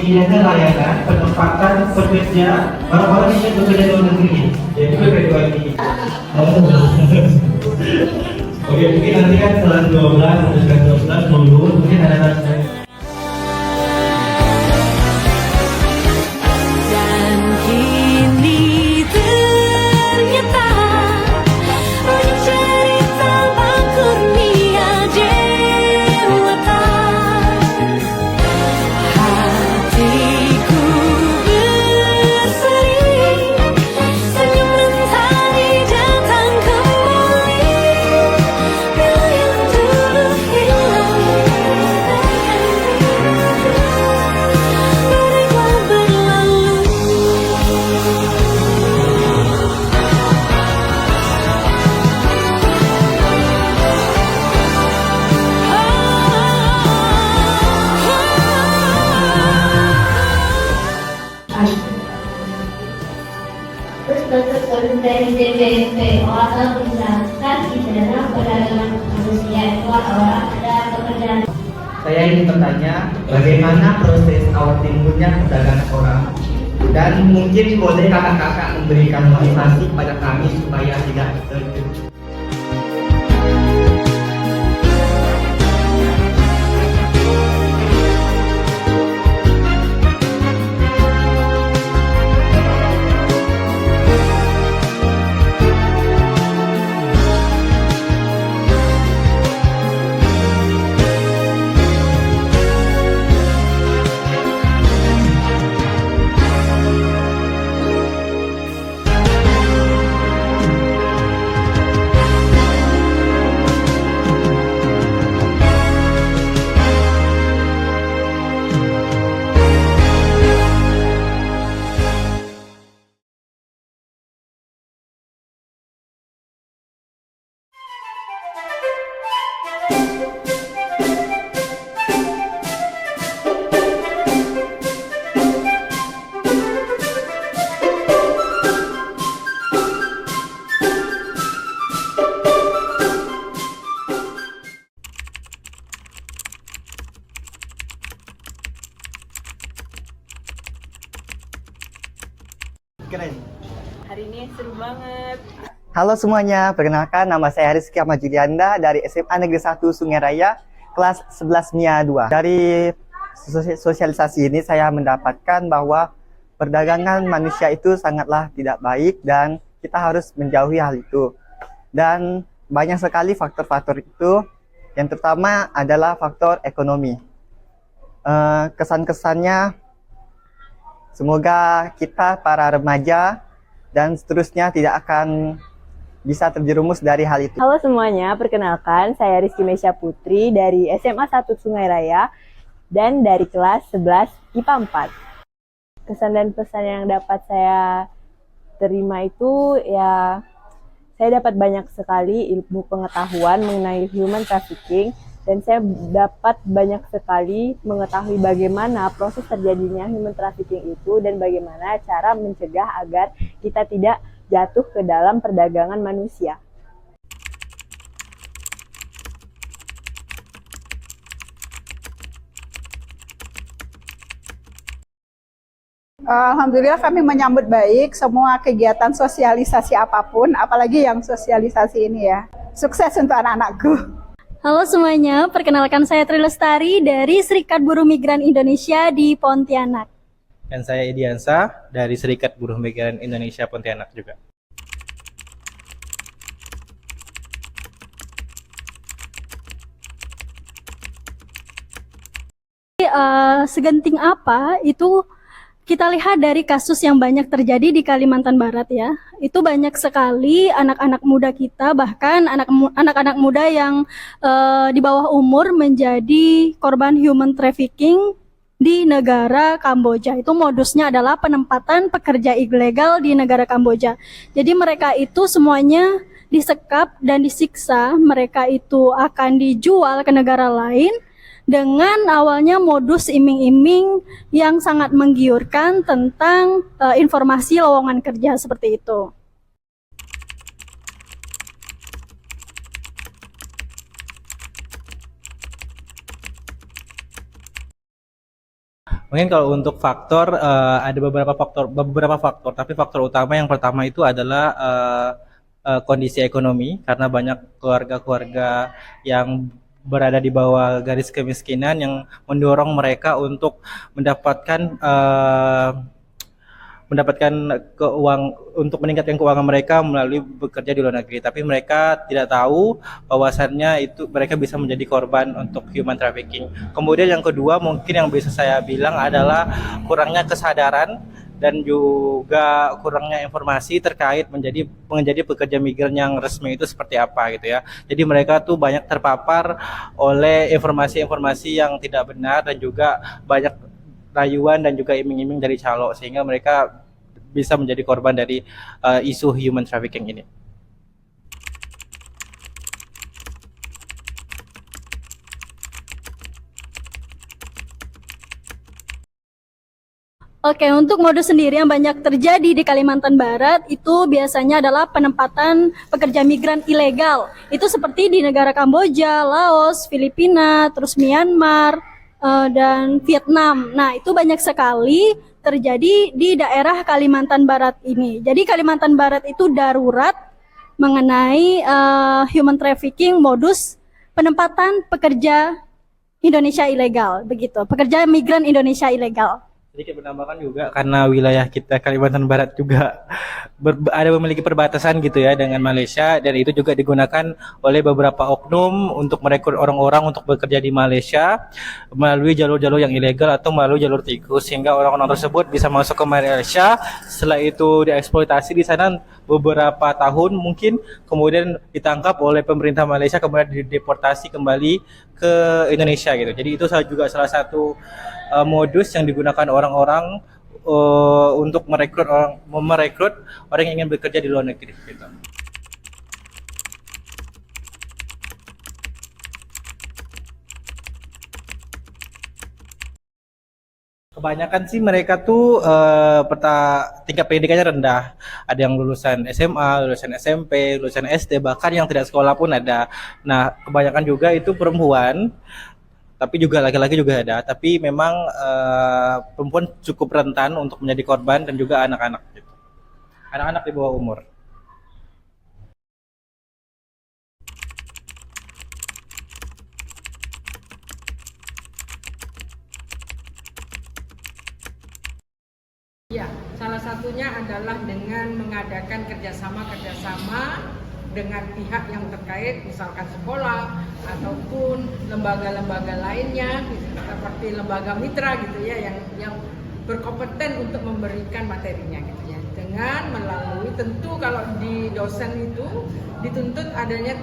pilihan layanan penempatan pekerja orang-orang yang bekerja di luar negeri, yaitu PPWI. Oke, mungkin nanti kan setelah 12 sampai setelah 12 dulu mungkin ada Dan kini ternyata banyak cerita kurnia dewata. Hatiku berseri, senyum mentari datang kembali. Bila yang dulu hilang baiklah berlalu. Terus bentuk dari DPP orang menjelaskan di dalam perdagangan manusia itu orang ada pekerjaan. Saya ingin bertanya, bagaimana proses awal timbulnya perdagangan orang? Dan mungkin boleh kakak-kakak memberikan motivasi pada kami supaya tidak terjun. Keren. Hari ini seru banget. Halo semuanya, perkenalkan nama saya Rizky Ahmad Julianda dari SMA Negeri 1 Sungai Raya, kelas 11 MIA 2. Dari sosialisasi ini saya mendapatkan bahwa perdagangan manusia itu sangatlah tidak baik dan kita harus menjauhi hal itu. Dan banyak sekali faktor-faktor itu, yang terutama adalah faktor ekonomi. Kesan-kesannya, semoga kita para remaja dan seterusnya tidak akan bisa terjerumus dari hal itu. Halo semuanya, perkenalkan saya Rizky Mesya Putri dari SMA 1 Sungai Raya dan dari kelas 11 IPA 4. Kesan dan pesan yang dapat saya terima itu ya, saya dapat banyak sekali ilmu pengetahuan mengenai human trafficking dan saya dapat banyak sekali mengetahui bagaimana proses terjadinya human trafficking itu dan bagaimana cara mencegah agar kita tidak jatuh ke dalam perdagangan manusia. Alhamdulillah kami menyambut baik semua kegiatan sosialisasi apapun, apalagi yang sosialisasi ini ya. Sukses untuk anak-anakku. Halo semuanya, perkenalkan saya Tri Lestari dari Serikat Buruh Migran Indonesia di Pontianak. Dan saya Idiansa dari Serikat Buruh Migran Indonesia Pontianak juga. Segenting apa itu kita lihat dari kasus yang banyak terjadi di Kalimantan Barat ya. Itu banyak sekali anak-anak muda kita, bahkan anak-anak muda yang di bawah umur menjadi korban human trafficking di negara Kamboja. Itu modusnya adalah penempatan pekerja ilegal di negara Kamboja. Jadi mereka itu semuanya disekap dan disiksa, mereka itu akan dijual ke negara lain dengan awalnya modus iming-iming yang sangat menggiurkan tentang informasi lowongan kerja seperti itu. Mungkin kalau untuk faktor ada beberapa faktor, tapi faktor utama yang pertama itu adalah kondisi ekonomi karena banyak keluarga-keluarga yang berada di bawah garis kemiskinan yang mendorong mereka untuk mendapatkan keuang untuk meningkatkan keuangan mereka melalui bekerja di luar negeri, tapi mereka tidak tahu bahwasannya itu mereka bisa menjadi korban untuk human trafficking. Kemudian yang kedua mungkin yang bisa saya bilang adalah kurangnya kesadaran dan juga kurangnya informasi terkait menjadi pekerja migran yang resmi itu seperti apa gitu ya. Jadi mereka tuh banyak terpapar oleh informasi-informasi yang tidak benar dan juga banyak rayuan dan juga iming-iming dari calo sehingga mereka bisa menjadi korban dari isu human trafficking ini. Oke, untuk modus sendiri yang banyak terjadi di Kalimantan Barat itu biasanya adalah penempatan pekerja migran ilegal. Itu seperti di negara Kamboja, Laos, Filipina, terus Myanmar, dan Vietnam. Nah, itu banyak sekali terjadi di daerah Kalimantan Barat ini. Jadi Kalimantan Barat itu darurat mengenai human trafficking, modus penempatan pekerja Indonesia ilegal, begitu. Pekerja migran Indonesia ilegal. Sedikit menambahkan juga karena wilayah kita Kalimantan Barat juga memiliki perbatasan gitu ya dengan Malaysia, dan itu juga digunakan oleh beberapa oknum untuk merekrut orang-orang untuk bekerja di Malaysia melalui jalur-jalur yang ilegal atau melalui jalur tikus sehingga orang-orang tersebut bisa masuk ke Malaysia, setelah itu dieksploitasi di sana beberapa tahun mungkin, kemudian ditangkap oleh pemerintah Malaysia kemudian dideportasi kembali ke Indonesia gitu. Jadi itu juga salah satu modus yang digunakan orang-orang untuk merekrut orang yang ingin bekerja di luar negeri gitu. Kebanyakan sih mereka tuh tingkat pendidikannya rendah. Ada yang lulusan SMA, lulusan SMP, lulusan SD, bahkan yang tidak sekolah pun ada. Nah, kebanyakan juga itu perempuan, tapi juga laki-laki juga ada. Tapi memang perempuan cukup rentan untuk menjadi korban dan juga anak-anak gitu. Anak-anak di bawah umur. Ya, salah satunya adalah dengan mengadakan kerjasama dengan pihak yang terkait, misalkan sekolah ataupun lembaga-lembaga lainnya, seperti lembaga mitra gitu ya, yang berkompeten untuk memberikan materinya gitu ya. Dengan melalui, tentu kalau di dosen itu dituntut adanya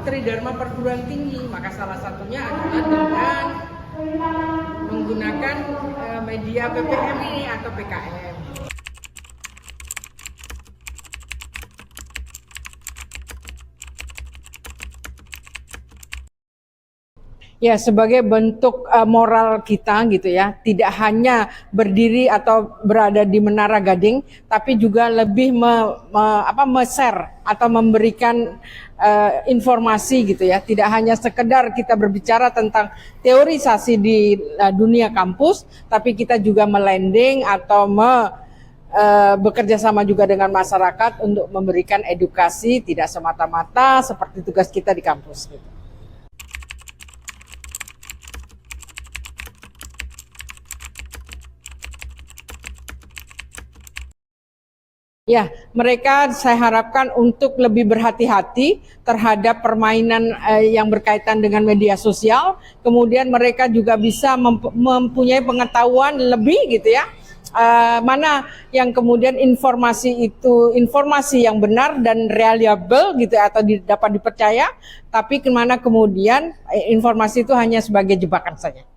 tridharma perguruan tinggi, maka salah satunya adalah dengan menggunakan media PPM ini atau PKM. Ya, sebagai bentuk moral kita gitu ya, tidak hanya berdiri atau berada di Menara Gading, tapi juga lebih share atau memberikan informasi gitu ya. Tidak hanya sekedar kita berbicara tentang teorisasi di dunia kampus, tapi kita juga melanding atau bekerja sama juga dengan masyarakat untuk memberikan edukasi, tidak semata-mata seperti tugas kita di kampus gitu. Ya, mereka saya harapkan untuk lebih berhati-hati terhadap permainan yang berkaitan dengan media sosial. Kemudian mereka juga bisa mempunyai pengetahuan lebih gitu ya. Mana yang kemudian informasi itu informasi yang benar dan reliable gitu atau dapat dipercaya, tapi kemana kemudian informasi itu hanya sebagai jebakan saja.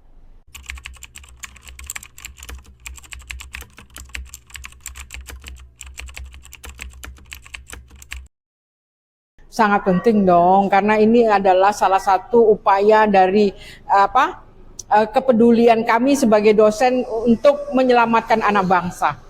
Sangat penting dong, karena ini adalah salah satu upaya dari kepedulian kami sebagai dosen untuk menyelamatkan anak bangsa.